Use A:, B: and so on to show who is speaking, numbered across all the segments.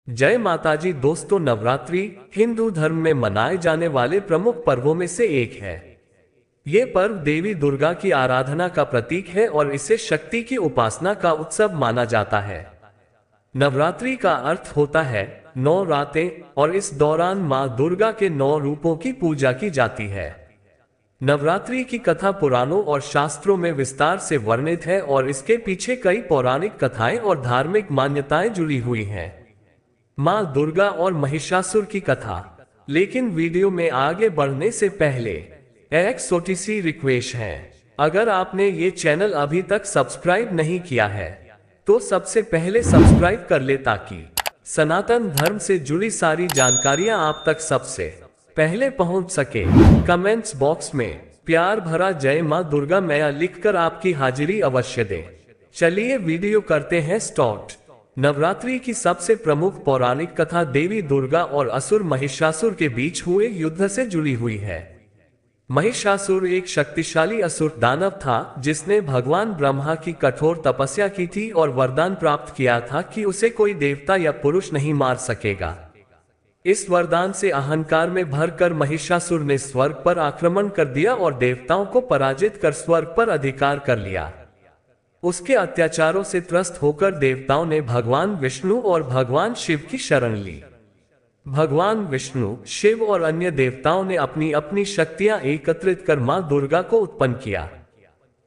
A: जय माताजी दोस्तों, नवरात्रि हिंदू धर्म में मनाए जाने वाले प्रमुख पर्वों में से एक है। ये पर्व देवी दुर्गा की आराधना का प्रतीक है और इसे शक्ति की उपासना का उत्सव माना जाता है। नवरात्रि का अर्थ होता है 9 रातें और इस दौरान मां दुर्गा के 9 रूपों की पूजा की जाती है। नवरात्रि की कथा पुराणों और शास्त्रों में विस्तार से वर्णित है और इसके पीछे कई पौराणिक कथाएं और धार्मिक मान्यताएं जुड़ी हुई हैं। मां दुर्गा और महिषासुर की कथा। लेकिन वीडियो में आगे बढ़ने से पहले एक छोटी सी रिक्वेस्ट है। अगर आपने ये चैनल अभी तक सब्सक्राइब नहीं किया है तो सबसे पहले सब्सक्राइब कर ले ताकि सनातन धर्म से जुड़ी सारी जानकारियां आप तक सबसे पहले पहुंच सके। कमेंट्स बॉक्स में प्यार भरा जय मां दुर्गा मैया लिखकर आपकी हाजिरी अवश्य दें। चलिए वीडियो करते हैं स्टार्ट। नवरात्रि की सबसे प्रमुख पौराणिक कथा देवी दुर्गा और असुर महिषासुर के बीच हुए युद्ध से जुड़ी हुई है। महिषासुर एक शक्तिशाली असुर दानव था जिसने भगवान ब्रह्मा की कठोर तपस्या की थी और वरदान प्राप्त किया था कि उसे कोई देवता या पुरुष नहीं मार सकेगा। इस वरदान से अहंकार में भरकर महिषासुर ने स्वर्ग पर आक्रमण कर दिया और देवताओं को पराजित कर स्वर्ग पर अधिकार कर लिया। उसके अत्याचारों से त्रस्त होकर देवताओं ने भगवान विष्णु और भगवान शिव की शरण ली। भगवान विष्णु, शिव और अन्य देवताओं ने अपनी अपनी शक्तियां एकत्रित कर मां दुर्गा को उत्पन्न किया।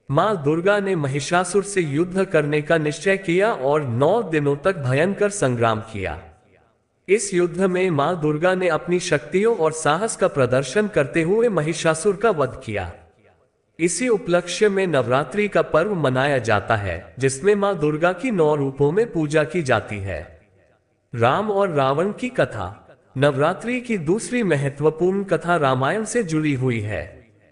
A: मां दुर्गा ने महिषासुर से युद्ध करने का निश्चय किया और 9 दिनों तक भयंकर संग्राम किया। इस युद्ध में मां दुर्गा ने अपनी शक्तियों और साहस का प्रदर्शन करते हुए महिषासुर का वध किया। इसी उपलक्ष्य में नवरात्रि का पर्व मनाया जाता है जिसमें मां दुर्गा की 9 रूपों में पूजा की जाती है। राम और रावण की कथा। नवरात्रि की दूसरी महत्वपूर्ण कथा रामायण से जुड़ी हुई है।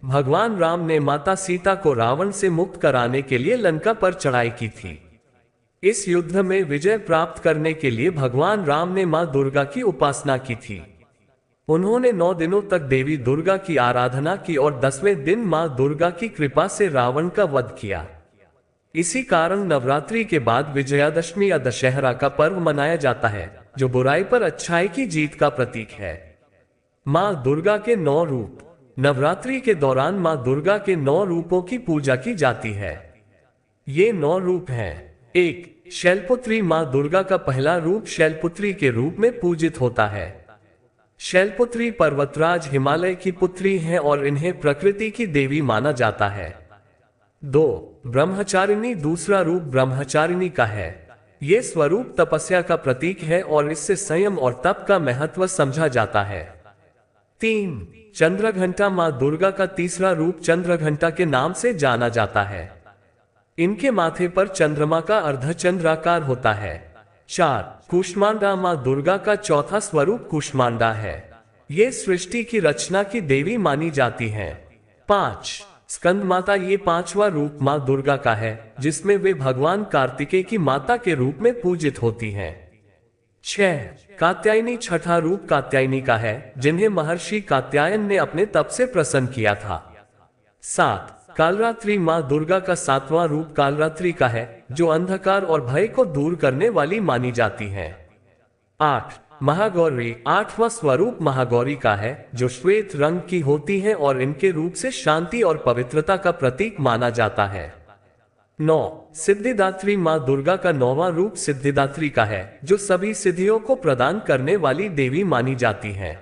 A: भगवान राम ने माता सीता को रावण से मुक्त कराने के लिए लंका पर चढ़ाई की थी। इस युद्ध में विजय प्राप्त करने के लिए भगवान राम ने मां दुर्गा की उपासना की थी। उन्होंने 9 दिनों तक देवी दुर्गा की आराधना की और 10वें दिन मां दुर्गा की कृपा से रावण का वध किया। इसी कारण नवरात्रि के बाद विजयादशमी या दशहरा का पर्व मनाया जाता है जो बुराई पर अच्छाई की जीत का प्रतीक है। मां दुर्गा के 9 रूप। नवरात्रि के दौरान मां दुर्गा के 9 रूपों की पूजा की जाती है। ये 9 रूप हैं। 1. शैलपुत्री। मां दुर्गा का पहला रूप शैलपुत्री के रूप में पूजित होता है। शैलपुत्री पर्वतराज हिमालय की पुत्री हैं और इन्हें प्रकृति की देवी माना जाता है। 2. ब्रह्मचारिणी। दूसरा रूप ब्रह्मचारिणी का है। ये स्वरूप तपस्या का प्रतीक है और इससे संयम और तप का महत्व समझा जाता है। 3. चंद्रघंटा। मां दुर्गा का तीसरा रूप चंद्रघंटा के नाम से जाना जाता है। इनके माथे पर चंद्रमा का अर्धचंद्राकार होता है। 4. कूष्मांडा। मां दुर्गा का चौथा स्वरूप कूष्मांडा है। ये सृष्टि की रचना की देवी मानी जाती हैं। 5. स्कंद माता। ये 5वां रूप मां दुर्गा का है जिसमें वे भगवान कार्तिकेय की माता के रूप में पूजित होती हैं। 6. कात्यायनी। छठा रूप कात्यायनी का है जिन्हें महर्षि कात्यायन ने अपने तप से प्रसन्न किया था। 7. कालरात्रि। मां दुर्गा का 7वां रूप कालरात्रि का है जो अंधकार और भय को दूर करने वाली मानी जाती हैं। 8. महागौरी। 8वां स्वरूप महागौरी का है जो श्वेत रंग की होती हैं और इनके रूप से शांति और पवित्रता का प्रतीक माना जाता है। 9. सिद्धिदात्री। मां दुर्गा का 9वां रूप सिद्धिदात्री का है जो सभी सिद्धियों को प्रदान करने वाली देवी मानी जाती हैं।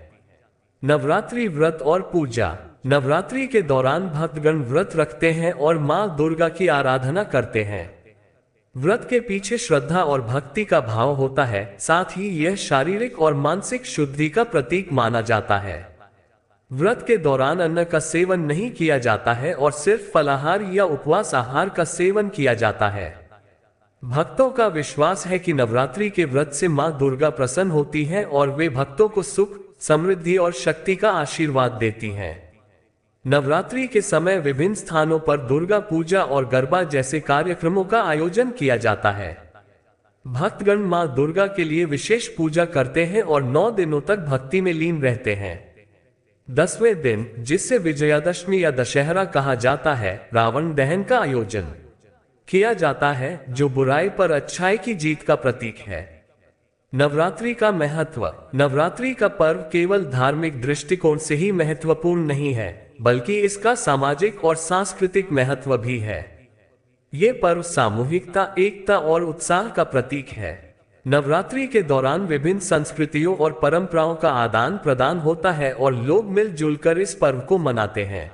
A: नवरात्रि व्रत और पूजा। नवरात्रि के दौरान भक्तगण व्रत रखते हैं और मां दुर्गा की आराधना करते हैं। व्रत के पीछे श्रद्धा और भक्ति का भाव होता है, साथ ही यह शारीरिक और मानसिक शुद्धि का प्रतीक माना जाता है। व्रत के दौरान अन्न का सेवन नहीं किया जाता है और सिर्फ फलाहार या उपवास आहार का सेवन किया जाता है। भक्तों का विश्वास है कि नवरात्रि के व्रत से मां दुर्गा प्रसन्न होती हैं और वे भक्तों को सुख, समृद्धि और शक्ति का आशीर्वाद देती हैं। नवरात्रि के समय विभिन्न स्थानों पर दुर्गा पूजा और गरबा जैसे कार्यक्रमों का आयोजन किया जाता है। भक्तगण मां दुर्गा के लिए विशेष पूजा करते हैं और 9 दिनों तक भक्ति में लीन रहते हैं। 10वें दिन, जिसे विजयादशमी या दशहरा कहा जाता है, रावण दहन का आयोजन किया जाता है जो बुराई पर अच्छाई की जीत का प्रतीक है। नवरात्रि का महत्व। नवरात्रि का पर्व केवल धार्मिक दृष्टिकोण से ही महत्वपूर्ण नहीं है, बल्कि इसका सामाजिक और सांस्कृतिक महत्व भी है। ये पर्व सामूहिकता, एकता और उत्साह का प्रतीक है। नवरात्रि के दौरान विभिन्न संस्कृतियों और परंपराओं का आदान प्रदान होता है और लोग मिलजुल कर इस पर्व को मनाते हैं।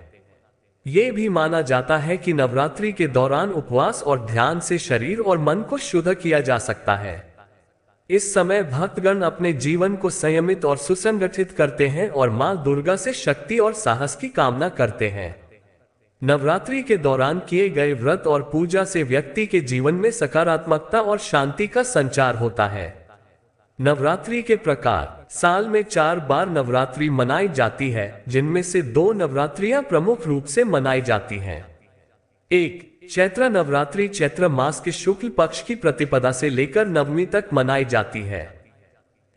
A: ये भी माना जाता है कि नवरात्रि के दौरान उपवास और ध्यान से शरीर और मन को शुद्ध किया जा सकता है। इस समय भक्तगण अपने जीवन को संयमित और सुसंगठित करते हैं और मां दुर्गा से शक्ति और साहस की कामना करते हैं। नवरात्रि के दौरान किए गए व्रत और पूजा से व्यक्ति के जीवन में सकारात्मकता और शांति का संचार होता है। नवरात्रि के प्रकार। साल में 4 बार नवरात्रि मनाई जाती है, जिनमें से 2 नवरात्रियां प्रमुख रूप से मनाई जाती हैं। 1. चैत्र नवरात्रि चैत्र मास के शुक्ल पक्ष की प्रतिपदा से लेकर नवमी तक मनाई जाती है।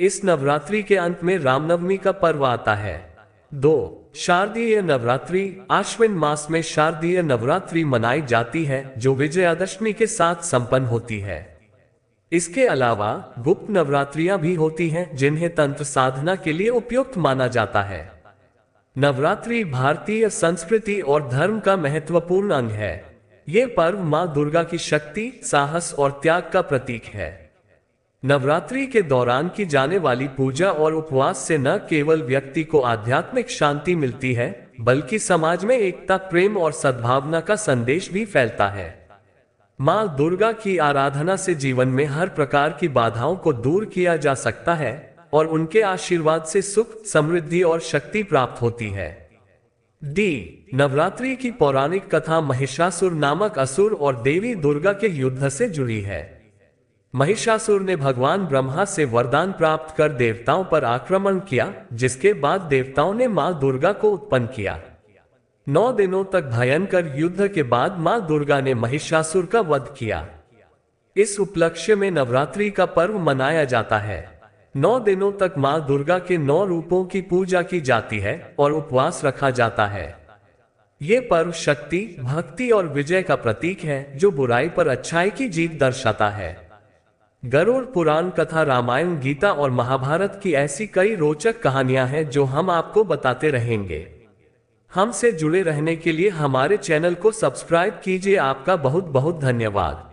A: इस नवरात्रि के अंत में रामनवमी का पर्व आता है। 2. शारदीय नवरात्रि आश्विन मास में शारदीय नवरात्रि मनाई जाती है, जो विजयादशमी के साथ संपन्न होती है। इसके अलावा गुप्त नवरात्रियां भी होती हैं, जिन्हें तंत्र साधना के लिए उपयुक्त माना जाता है। नवरात्रि भारतीय संस्कृति और धर्म का महत्वपूर्ण अंग है। ये पर्व मां दुर्गा की शक्ति, साहस और त्याग का प्रतीक है। नवरात्रि के दौरान की जाने वाली पूजा और उपवास से न केवल व्यक्ति को आध्यात्मिक शांति मिलती है, बल्कि समाज में एकता, प्रेम और सद्भावना का संदेश भी फैलता है। मां दुर्गा की आराधना से जीवन में हर प्रकार की बाधाओं को दूर किया जा सकता है और उनके आशीर्वाद से सुख, समृद्धि और शक्ति प्राप्त होती है। नवरात्रि की पौराणिक कथा महिषासुर नामक असुर और देवी दुर्गा के युद्ध से जुड़ी है। महिषासुर ने भगवान ब्रह्मा से वरदान प्राप्त कर देवताओं पर आक्रमण किया, जिसके बाद देवताओं ने मां दुर्गा को उत्पन्न किया। 9 दिनों तक भयंकर युद्ध के बाद मां दुर्गा ने महिषासुर का वध किया। इस उपलक्ष्य में नवरात्रि का पर्व मनाया जाता है। 9 दिनों तक मां दुर्गा के 9 रूपों की पूजा की जाती है और उपवास रखा जाता है। ये पर्व शक्ति, भक्ति और विजय का प्रतीक है, जो बुराई पर अच्छाई की जीत दर्शाता है। गरुड़ पुराण कथा, रामायण, गीता और महाभारत की ऐसी कई रोचक कहानियां हैं जो हम आपको बताते रहेंगे। हमसे जुड़े रहने के लिए हमारे चैनल को सब्सक्राइब कीजिए। आपका बहुत बहुत धन्यवाद।